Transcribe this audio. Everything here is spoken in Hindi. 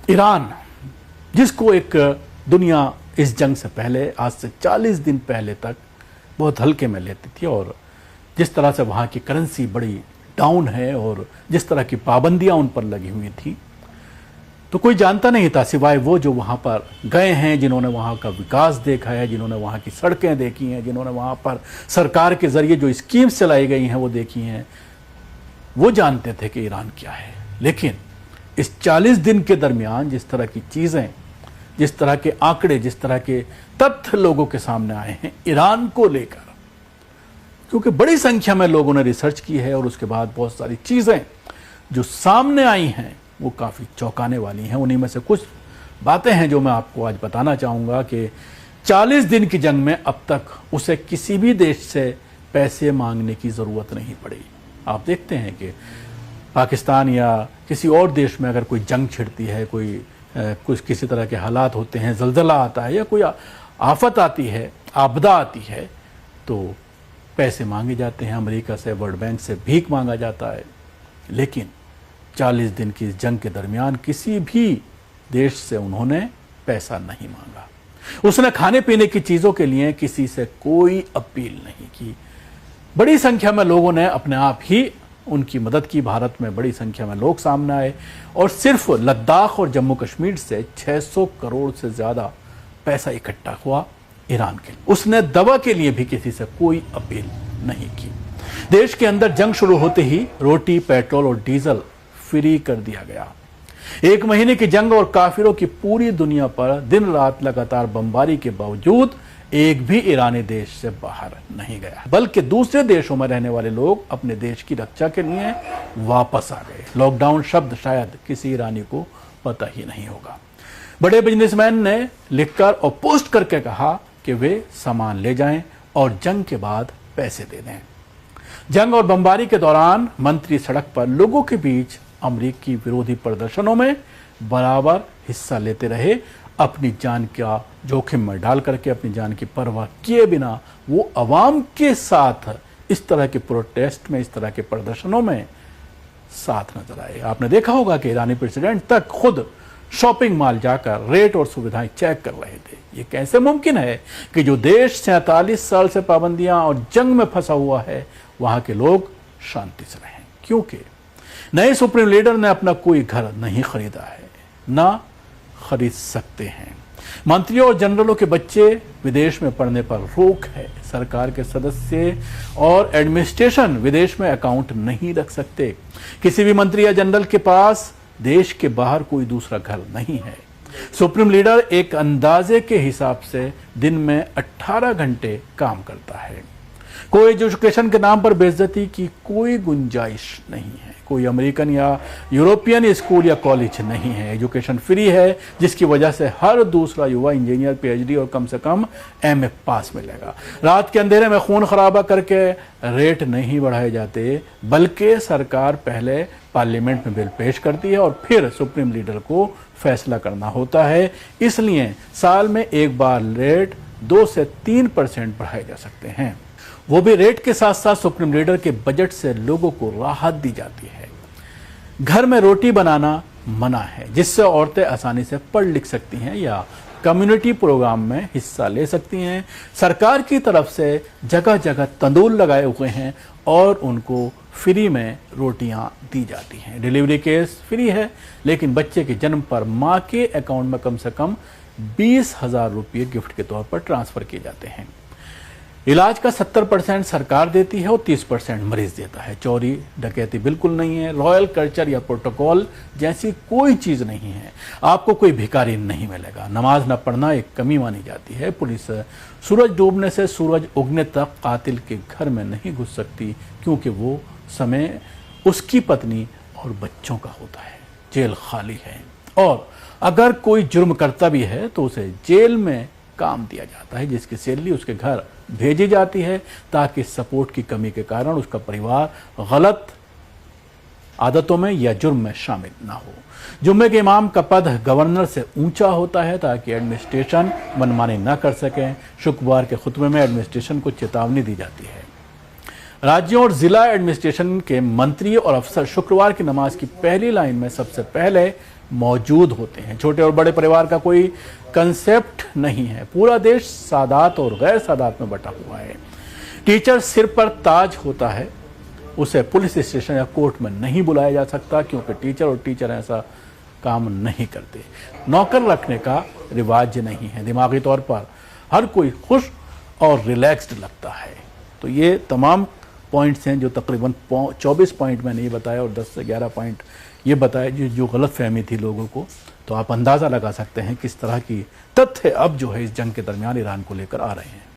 ईरान, जिसको एक दुनिया इस जंग से पहले, आज से 40 दिन पहले तक बहुत हल्के में लेती थी, और जिस तरह से वहाँ की करेंसी बड़ी डाउन है और जिस तरह की पाबंदियाँ उन पर लगी हुई थी, तो कोई जानता नहीं था सिवाय वो जो वहाँ पर गए हैं, जिन्होंने वहाँ का विकास देखा है, जिन्होंने वहाँ की सड़कें देखी हैं, जिन्होंने वहाँ पर सरकार के ज़रिए जो स्कीम्स चलाई गई हैं वो देखी हैं, वो जानते थे कि ईरान क्या है। लेकिन इस 40 दिन के दरमियान जिस तरह की चीज़ें, जिस तरह के आंकड़े, जिस तरह के तथ्य लोगों के सामने आए हैं ईरान को लेकर, क्योंकि बड़ी संख्या में लोगों ने रिसर्च की है और उसके बाद बहुत सारी चीज़ें जो सामने आई हैं वो काफ़ी चौंकाने वाली हैं। उन्हीं में से कुछ बातें हैं जो मैं आपको आज बताना चाहूँगा कि 40 दिन की जंग में अब तक उसे किसी भी देश से पैसे मांगने की ज़रूरत नहीं पड़ी। आप देखते हैं कि पाकिस्तान या किसी और देश में अगर कोई जंग छिड़ती है, कुछ किसी तरह के हालात होते हैं, ज़लज़ला आता है या कोई आफत आती है, आपदा आती है, तो पैसे मांगे जाते हैं। अमेरिका से, वर्ल्ड बैंक से भीख मांगा जाता है। लेकिन 40 दिन की जंग के दरमियान किसी भी देश से उन्होंने पैसा नहीं मांगा। उसने खाने पीने की चीज़ों के लिए किसी से कोई अपील नहीं की। बड़ी संख्या में लोगों ने अपने आप ही उनकी मदद की। भारत में बड़ी संख्या में लोग सामने आए और सिर्फ लद्दाख और जम्मू कश्मीर से 600 करोड़ से ज़्यादा पैसा इकट्ठा हुआ ईरान के लिए। उसने दवा के लिए भी किसी से कोई अपील नहीं की। देश के अंदर जंग शुरू होते ही रोटी, पेट्रोल और डीजल फ्री कर दिया गया। 1 महीने की जंग और काफिरों की पूरी दुनिया पर दिन रात लगातार बमबारी के बावजूद एक भी ईरानी देश से बाहर नहीं गया, बल्कि दूसरे देशों में रहने वाले लोग अपने देश की रक्षा के लिए वापस आ गए। लॉकडाउन शब्द शायद किसी ईरानी को पता ही नहीं होगा। बड़े बिजनेसमैन ने लिखकर और पोस्ट करके कहा कि वे सामान ले जाएं और जंग के बाद पैसे दे दें। जंग और बमबारी के दौरान मंत्री सड़क पर लोगों के बीच अमेरिकी विरोधी प्रदर्शनों में बराबर हिस्सा लेते रहे। अपनी जान का जोखिम में डाल करके, अपनी जान की परवाह किए बिना वो अवाम के साथ इस तरह के प्रोटेस्ट में, इस तरह के प्रदर्शनों में साथ नजर आए। आपने देखा होगा कि ईरानी प्रेसिडेंट तक खुद शॉपिंग मॉल जाकर रेट और सुविधाएं चेक कर रहे थे। ये कैसे मुमकिन है कि जो देश 47 साल से पाबंदियां और जंग में फंसा हुआ है, वहां के लोग शांति से रहें? क्योंकि नए सुप्रीम लीडर ने अपना कोई घर नहीं खरीदा है, ना खरीद सकते हैं। मंत्रियों और जनरलों के बच्चे विदेश में पढ़ने पर रोक है। सरकार के सदस्य और एडमिनिस्ट्रेशन विदेश में अकाउंट नहीं रख सकते। किसी भी मंत्री या जनरल के पास देश के बाहर कोई दूसरा घर नहीं है। सुप्रीम लीडर एक अंदाजे के हिसाब से दिन में 18 घंटे काम करता है। कोई एजुकेशन के नाम पर बेइज्जती की कोई गुंजाइश नहीं है। कोई अमेरिकन या यूरोपियन स्कूल या कॉलेज नहीं है। एजुकेशन फ्री है, जिसकी वजह से हर दूसरा युवा इंजीनियर, पीएचडी और कम से कम एमए पास मिलेगा। रात के अंधेरे में खून खराबा करके रेट नहीं बढ़ाए जाते, बल्कि सरकार पहले पार्लियामेंट में बिल पेश करती है और फिर सुप्रीम लीडर को फैसला करना होता है। इसलिए साल में एक बार रेट 2 से 3% बढ़ाए जा सकते हैं। वो भी रेट के साथ साथ सुप्रीम लीडर के बजट से लोगों को राहत दी जाती है। घर में रोटी बनाना मना है, जिससे औरतें आसानी से पढ़ लिख सकती हैं या कम्युनिटी प्रोग्राम में हिस्सा ले सकती हैं। सरकार की तरफ से जगह जगह तंदूर लगाए हुए हैं और उनको फ्री में रोटियां दी जाती हैं। डिलीवरी केस फ्री है, लेकिन बच्चे के जन्म पर मां के अकाउंट में कम से कम 20,000 रुपये गिफ्ट के तौर पर ट्रांसफर किए जाते हैं। इलाज का 70% सरकार देती है और 30% मरीज देता है। चोरी डकैती बिल्कुल नहीं है। रॉयल कल्चर या प्रोटोकॉल जैसी कोई चीज नहीं है। आपको कोई भिखारी नहीं मिलेगा। नमाज न पढ़ना एक कमी मानी जाती है। पुलिस सूरज डूबने से सूरज उगने तक कातिल के घर में नहीं घुस सकती, क्योंकि वो समय उसकी पत्नी और बच्चों का होता है। जेल खाली है और अगर कोई जुर्म करता भी है तो उसे जेल में काम दिया जाता है, जिसकी सैलरी उसके घर भेजी जाती है, ताकि सपोर्ट की कमी के कारण उसका परिवार गलत आदतों में या जुर्म में शामिल ना हो। जुम्मे के इमाम का पद गवर्नर से ऊंचा होता है, ताकि एडमिनिस्ट्रेशन मनमानी ना कर सके। शुक्रवार के खुतबे में एडमिनिस्ट्रेशन को चेतावनी दी जाती है। राज्यों और जिला एडमिनिस्ट्रेशन के मंत्री और अफसर शुक्रवार की नमाज की पहली लाइन में सबसे पहले मौजूद होते हैं। छोटे और बड़े परिवार का कोई कंसेप्ट नहीं है। पूरा देश सादात और गैर सादात में बटा हुआ है। टीचर सिर पर ताज होता है, उसे पुलिस स्टेशन या कोर्ट में नहीं बुलाया जा सकता, क्योंकि टीचर और टीचर ऐसा काम नहीं करते। नौकर रखने का रिवाज नहीं है। दिमागी तौर पर हर कोई खुश और रिलैक्स्ड लगता है। तो ये तमाम पॉइंट्स हैं जो तकरीबन 24 पॉइंट मैंने ये बताया और 10 से 11 पॉइंट ये बताया जो गलत फहमी थी लोगों को। तो आप अंदाज़ा लगा सकते हैं किस तरह की तथ्य अब जो है इस जंग के दरमियान ईरान को लेकर आ रहे हैं।